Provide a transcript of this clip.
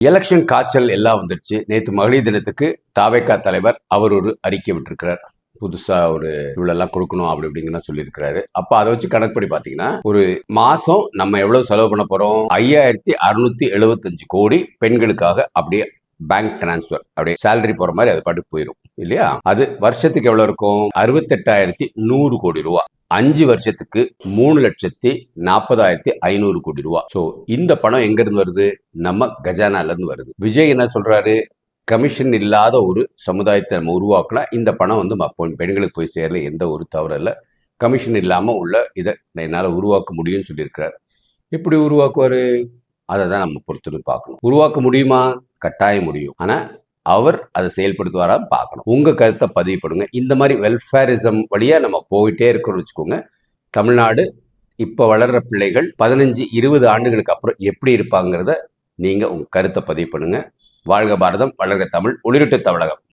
Election காய்ச்சல் எல்லாம் வந்துருச்சு. நேற்று மகளிர் தினத்துக்கு தாவேகா தலைவர் அவர் ஒரு அறிக்கை விட்டுருக்கிறார். புதுசா ஒரு இவ்வளெல்லாம் கொடுக்கணும் அப்படி இப்படிங்கன்னு சொல்லியிருக்கிறாரு. அப்ப அதை வச்சு கணக்குப்படி பாத்தீங்கன்னா ஒரு மாசம் நம்ம எவ்வளவு செலவு பண்ண போறோம்? 5675 கோடி பெண்களுக்காக அப்படியே பேங்க் டிரான்ஸ்பர் அப்படியே சேலரி போற மாதிரி அது பாட்டு போயிடும் இல்லையா? அது வருஷத்துக்கு எவ்வளவு இருக்கும்? 68,100 கோடி ரூபாய். 5 வருஷத்துக்கு 3,40,500 கோடி ரூபாய். சோ இந்த பணம் எங்க இருந்து வருது? நம்ம கஜானால இருந்து வருது. விஜய் என்ன சொல்றாரு? கமிஷன் இல்லாத ஒரு சமுதாயத்தை நம்ம உருவாக்கினா இந்த பணம் வந்து பெண்களுக்கு போய் சேரல, எந்த ஒரு தவறு இல்லை. கமிஷன் இல்லாம உள்ள இதை என்னால உருவாக்க முடியும்னு சொல்லியிருக்கிறார். எப்படி உருவாக்குவாரு? அதை தான் நம்ம பொறுத்து பார்க்கணும். உருவாக்க முடியுமா? கட்டாயம் முடியும். ஆனா அவர் அதை செயல்படுத்துவாரா பார்க்கணும். உங்க கருத்தை பதிவு பண்ணுங்க. இந்த மாதிரி வெல்ஃபேரிசம் வழியா நம்ம போயிட்டே இருக்கோம்னு வச்சுக்கோங்க. தமிழ்நாடு இப்ப வளர்ற பிள்ளைகள் 15-20 ஆண்டுகளுக்கு அப்புறம் எப்படி இருப்பாங்கிறத நீங்க உங்க கருத்தை பதிவு பண்ணுங்க. வாழ்க பாரதம், வளர்க தமிழ், ஒளிரட்டு தமிழகம்.